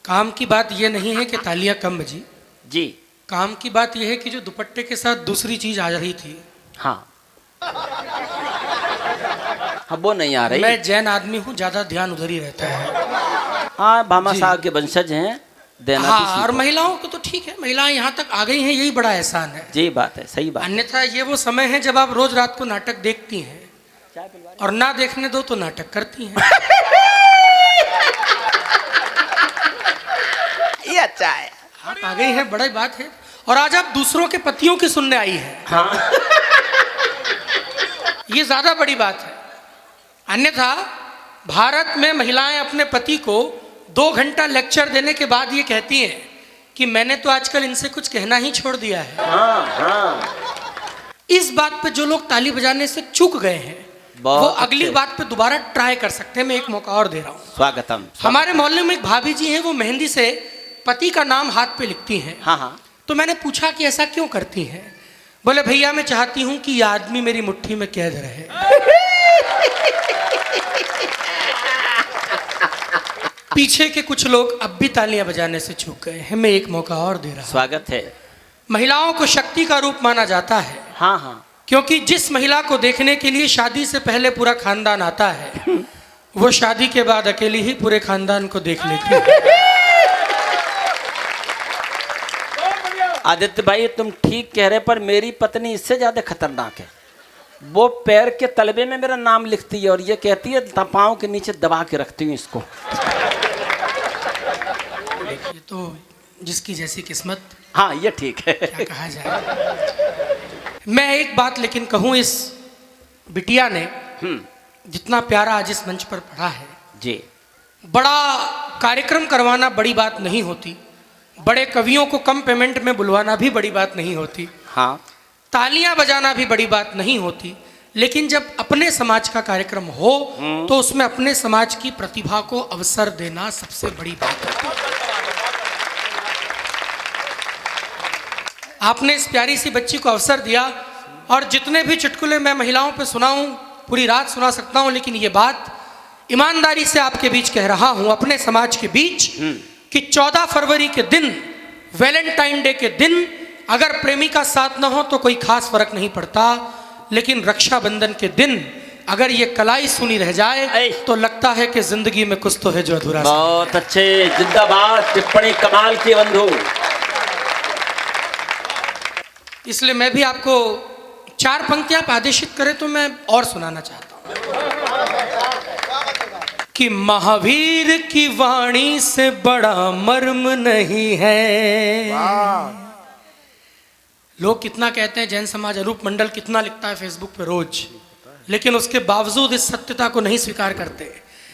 काम की बात यह नहीं है कि तालियां कम बजी जी। काम की बात यह है कि जो दुपट्टे के साथ दूसरी चीज आ रही थी। हाँ हाँ वो नहीं आ रही। मैं जैन आदमी हूँ, ज्यादा ध्यान उधर ही रहता है। हाँ भामा जी। साहब के वंशज हैं, देना भी हाँ, और सीखो। महिलाओं को तो ठीक है, महिलाएं यहाँ तक आ गई हैं, यही बड़ा एहसान है। जी बात है, सही बात है। अन्यथा ये वो समय है जब आप रोज रात को नाटक देखती हैं और ना देखने दो तो नाटक करती हैं। ये अच्छा है। आप आ गई हैं, बड़ी बात है। और आज आप दूसरों के पतियों की सुनने आई हैं, हाँ ये ज्यादा बड़ी बात है। अन्यथा भारत में महिलाएं अपने पति को 2 घंटा लेक्चर देने के बाद ये कहती हैं कि मैंने तो आजकल इनसे कुछ कहना ही छोड़ दिया है। हाँ हाँ। इस बात पे जो लोग ताली बजाने से चूक गए हैं वो अगली बात पे दोबारा ट्राई कर सकते हैं। मैं एक मौका और दे रहा हूँ। स्वागतम। हमारे मोहल्ले में एक भाभी जी हैं, वो मेहंदी से पति का नाम हाथ पे लिखती हैं। हाँ हाँ। तो मैंने पूछा कि ऐसा क्यों करती हैं? बोले भैया मैं चाहती हूँ कि यह आदमी मेरी मुट्ठी में कैद रहे। पीछे के कुछ लोग अब भी तालियां बजाने से चूक गए हैं। मैं एक मौका और दे रहा हूं। स्वागत है। महिलाओं को शक्ति का रूप माना जाता है। हाँ हाँ। क्योंकि जिस महिला को देखने के लिए शादी से पहले पूरा खानदान आता है वो शादी के बाद अकेली ही पूरे खानदान को देख लेती है। आदित्य भाई तुम ठीक कह रहे, पर मेरी पत्नी इससे ज्यादा खतरनाक है। वो पैर के तलबे में मेरा नाम लिखती है और ये कहती है पाँव के नीचे दबा के रखती हूँ इसको। ये तो जिसकी जैसी किस्मत। हाँ ये ठीक है। क्या कहा जाए। मैं एक बात लेकिन कहूँ, इस बिटिया ने जितना प्यारा आज इस मंच पर पढ़ा है जी। बड़ा कार्यक्रम करवाना बड़ी बात नहीं होती, बड़े कवियों को कम पेमेंट में बुलवाना भी बड़ी बात नहीं होती, हाँ तालियां बजाना भी बड़ी बात नहीं होती, लेकिन जब अपने समाज का कार्यक्रम हो तो उसमें अपने समाज की प्रतिभा को अवसर देना सबसे बड़ी बात है। आपने इस प्यारी सी बच्ची को अवसर दिया और जितने भी चुटकुले मैं महिलाओं पे सुनाऊं पूरी रात सुना सकता हूं, लेकिन ये बात ईमानदारी से आपके बीच कह रहा हूं, अपने समाज के बीच, कि 14 फरवरी के दिन, वैलेंटाइन डे के दिन अगर प्रेमी का साथ ना हो तो कोई खास फर्क नहीं पड़ता, लेकिन रक्षाबंधन के दिन अगर ये कलाई सुनी रह जाए तो लगता है कि जिंदगी में कुछ तो है जो अधूरा। बहुत अच्छे, जिंदाबाद, टिप्पणी कमाल की बंधु। इसलिए मैं भी आपको 4 पंक्तियां आप आदेशित करें तो मैं और सुनाना चाहता हूं कि महावीर की वाणी से बड़ा मर्म नहीं है। लोग कितना कहते हैं, जैन समाज अरूप मंडल कितना लिखता है फेसबुक पे रोज, लेकिन उसके बावजूद इस सत्यता को नहीं स्वीकार करते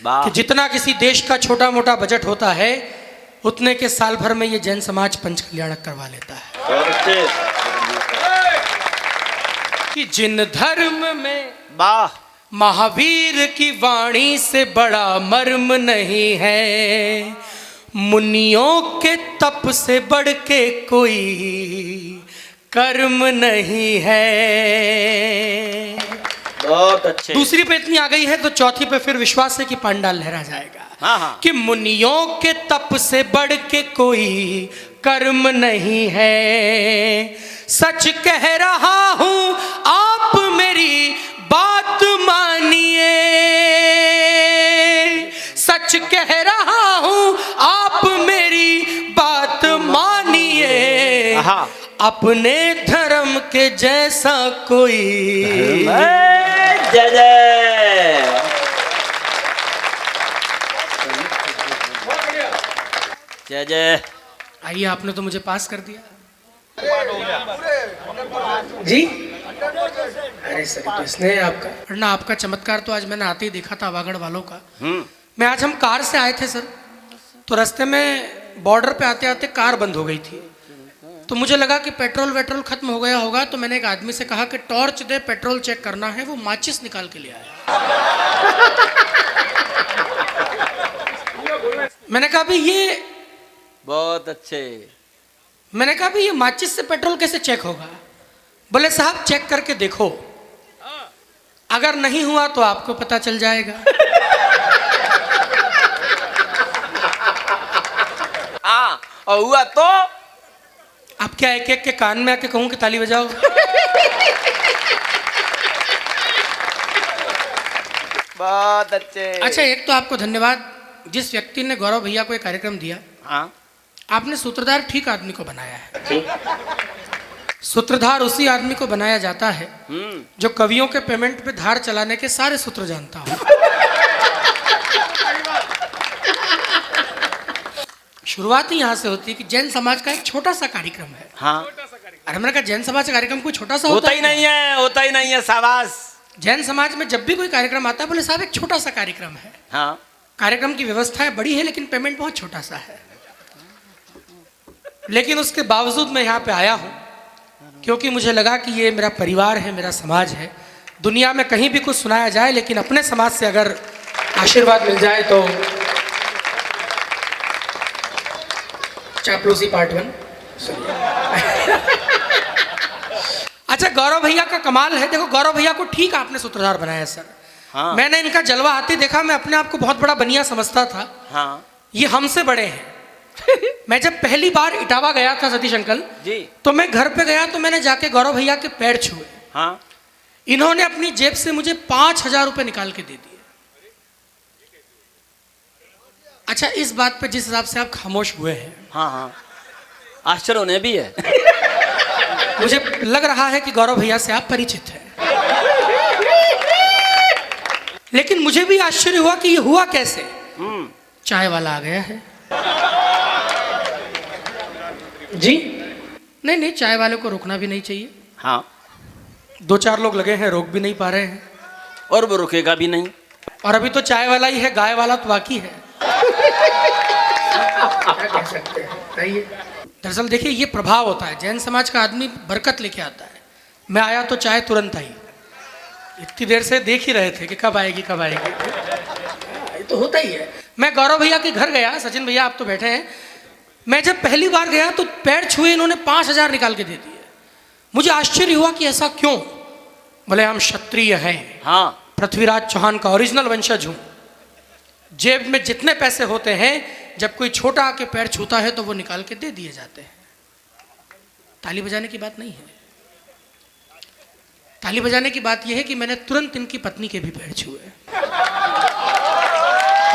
कि जितना किसी देश का छोटा मोटा बजट होता है उतने के साल भर में ये जैन समाज पंच कल्याणक करवा लेता है। कि जिन धर्म में महावीर की वाणी से बड़ा मर्म नहीं है, मुनियों के तप से बढ़ के कोई कर्म नहीं है। बहुत अच्छे। दूसरी पे इतनी आ गई है तो चौथी पे फिर विश्वास है कि पांडाल लहरा जाएगा। हाँ हाँ। कि मुनियों के तप से बढ़ के कोई कर्म नहीं है, सच कह रहा हूं आप मेरी बात मानिए, सच कह रहा हूं आप मेरी बात मानिए, अपने धर्म के जैसा कोई। जय जय जय जय। आइए, आपने तो मुझे पास कर दिया जी। अरे सर तो स्नेह आपका, वरना आपका चमत्कार तो आज मैंने आते ही देखा था वागड़ वालों का। मैं आज हम कार से आए थे सर, तो रास्ते में बॉर्डर पे आते आते कार बंद हो गई थी, तो मुझे लगा कि पेट्रोल खत्म हो गया होगा, तो मैंने एक आदमी से कहा कि टॉर्च दे, पेट्रोल चेक करना है। वो माचिस निकाल के ले आया। मैंने कहा भाई ये, बहुत अच्छे। मैंने कहा भाई ये माचिस से पेट्रोल कैसे चेक होगा? बोले साहब चेक करके देखो, अगर नहीं हुआ तो आपको पता चल जाएगा। और हुआ तो अब क्या एक एक के कान में आके कहूं कि ताली बजाओ? बहुत अच्छे। अच्छा, एक तो आपको धन्यवाद, जिस व्यक्ति ने गौरव भैया को एक कार्यक्रम दिया, हाँ आपने सूत्रधार ठीक आदमी को बनाया है। सूत्रधार उसी आदमी को बनाया जाता है जो कवियों के पेमेंट पे धार चलाने के सारे सूत्र जानता हो। शुरुआत ही यहाँ से होती है कि जैन समाज का एक छोटा सा कार्यक्रम है। हाँ, अरे मैंने कहा जैन समाज का कार्यक्रम कोई छोटा सा होता ही नहीं है, होता ही नहीं है। शाबाश। जैन समाज में जब भी कोई कार्यक्रम आता है बोले साहब एक छोटा सा कार्यक्रम है। हाँ, कार्यक्रम की व्यवस्थाएं बड़ी है लेकिन पेमेंट बहुत छोटा सा है। लेकिन उसके बावजूद मैं यहाँ पे आया हूँ क्योंकि मुझे लगा कि ये मेरा परिवार है, मेरा समाज है। दुनिया में कहीं भी कुछ सुनाया जाए लेकिन अपने समाज से अगर आशीर्वाद मिल जाए तो चापलूसी पार्ट 1। अच्छा, गौरव भैया का कमाल है। देखो, गौरव भैया को ठीक आपने सूत्रधार बनाया सर। हाँ। मैंने इनका जलवा आते देखा, मैं अपने आप को बहुत बड़ा बनिया समझता था। हाँ। ये हमसे बड़े हैं। मैं जब पहली बार इटावा गया था सतीश अंकल जी, तो मैं घर पे गया तो मैंने जाके गौरव भैया के पैर छुए। हाँ। इन्होंने अपनी जेब से मुझे 5,000 रुपए निकाल के दे दिए। अच्छा, इस बात पे जिस हिसाब से आप खामोश हुए हैं, हाँ हाँ, आश्चर्य होने भी है। मुझे लग रहा है कि गौरव भैया से आप परिचित हैं। लेकिन मुझे भी आश्चर्य हुआ कि ये हुआ कैसे। चाय वाला आ गया है जी। नहीं नहीं, चाय वाले को रोकना भी नहीं चाहिए। हाँ, 2-4 लोग लगे हैं, रोक भी नहीं पा रहे हैं और वो रुकेगा भी नहीं। और अभी तो चाय वाला ही है, गाय वाला तो बाकी है। दरअसल देखिए, ये प्रभाव होता है। जैन समाज का आदमी बरकत लेके आता है। मैं आया तो चाय तुरंत आई। इतनी देर से देख ही रहे थे कि कब आएगी कब आएगी। ये तो होता ही है। मैं गौरव भैया के घर गया, सचिन भैया आप तो बैठे हैं। मैं जब पहली बार गया तो पैर छुए, इन्होंने 5,000 निकाल के दे दिए। मुझे आश्चर्य हुआ कि ऐसा क्यों। बोले हम क्षत्रिय हैं। हाँ, पृथ्वीराज चौहान का ओरिजिनल वंशज हूं। जेब में जितने पैसे होते हैं, जब कोई छोटा आके पैर छूता है तो वो निकाल के दे दिए जाते हैं। ताली बजाने की बात नहीं है। ताली बजाने की बात यह है कि मैंने तुरंत इनकी पत्नी के भी पैर छुए।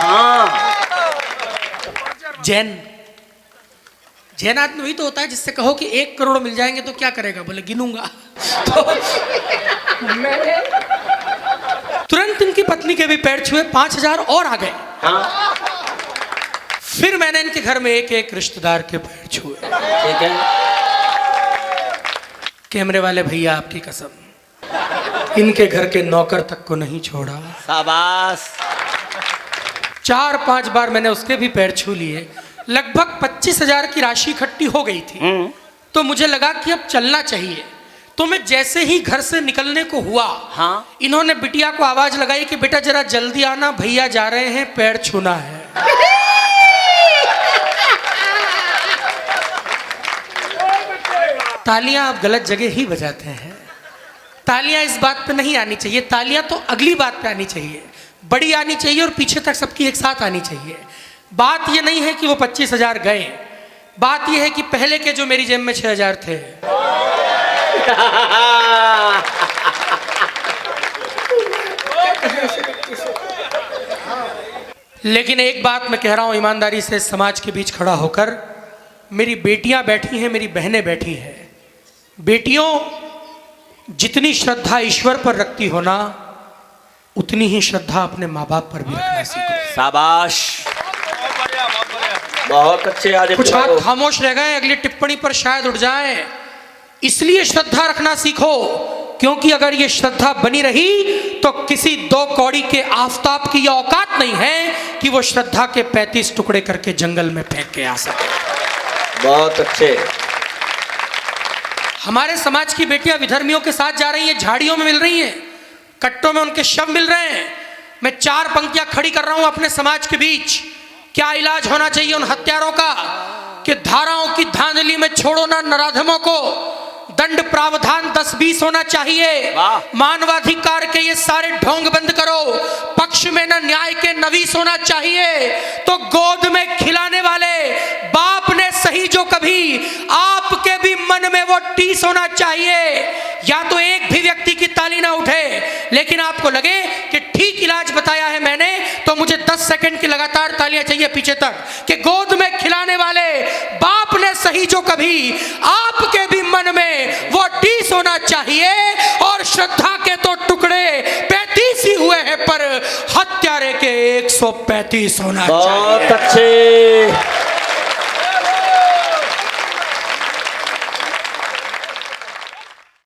हाँ। जैन आदमी वही तो होता है जिससे कहो कि 1 करोड़ मिल जाएंगे तो क्या करेगा। बोले गिनूंगा। तो मैंने तुरंत इनकी पत्नी के भी पैर छुए, 5,000 और आ गए। हाँ। फिर मैंने इनके घर में एक एक रिश्तेदार के पैर छुए। ठीक है। कैमरे वाले भैया आपकी कसम, इनके घर के नौकर तक को नहीं छोड़ा। शाबाश। 4-5 बार मैंने उसके भी पैर छू लिए। लगभग 25,000 की राशि इकट्ठी हो गई थी। तो मुझे लगा कि अब चलना चाहिए। तो मैं जैसे ही घर से निकलने को हुआ, हाँ, इन्होंने बिटिया को आवाज लगाई कि बेटा जरा जल्दी आना, भैया जा रहे हैं, पैर छूना है। तालियां आप गलत जगह ही बजाते हैं। तालियां इस बात पे नहीं आनी चाहिए। तालियां तो अगली बात पे आनी चाहिए, बड़ी आनी चाहिए और पीछे तक सबकी एक साथ आनी चाहिए। बात ये नहीं है कि वो 25,000 गए, बात ये है कि पहले के जो मेरी जेब में 6,000 थे। लेकिन एक बात मैं कह रहा हूं ईमानदारी से, समाज के बीच खड़ा होकर, मेरी बेटियां बैठी हैं, मेरी बहनें बैठी हैं। बेटियों, जितनी श्रद्धा ईश्वर पर रखती हो ना, उतनी ही श्रद्धा अपने माँ बाप पर भी रखना सीखो। शाबाश, बहुत अच्छे। आज कुछ हाथ खामोश रह गए, अगली टिप्पणी पर शायद उठ जाए। इसलिए श्रद्धा रखना सीखो, क्योंकि अगर ये श्रद्धा बनी रही तो किसी 2 कौड़ी के आफताब की यह औकात नहीं है कि वो श्रद्धा के 35 टुकड़े करके जंगल में फेंक के आ सके। बहुत अच्छे। हमारे समाज की बेटियां विधर्मियों के साथ जा रही हैं, झाड़ियों में मिल रही हैं, कट्टों में उनके शव मिल रहे हैं। मैं 4 पंक्तियां खड़ी कर रहा हूं अपने समाज के बीच। क्या इलाज होना चाहिए उन हत्यारों का कि धाराओं की धांधली में छोड़ो ना नराधमों को, दंड प्रावधान 10-20 होना चाहिए। मानवाधिकार के ये सारे ढोंग बंद करो, पक्ष में न न्याय के नवीस होना चाहिए। तो गोद में खिलाने वाले बाप ने सही 130 होना चाहिए। या तो एक भी व्यक्ति की ताली ना उठे, लेकिन आपको लगे कि ठीक इलाज बताया है मैंने, तो मुझे 10 सेकंड की लगातार तालियां चाहिए पीछे तक, कि गोद में खिलाने वाले बाप ने सही जो कभी आपके भी मन में वो 30 होना चाहिए। और श्रद्धा के तो टुकड़े 35 ही हुए हैं, पर हत्यारे के 135 होना चाहिए। बहुत अच्छे।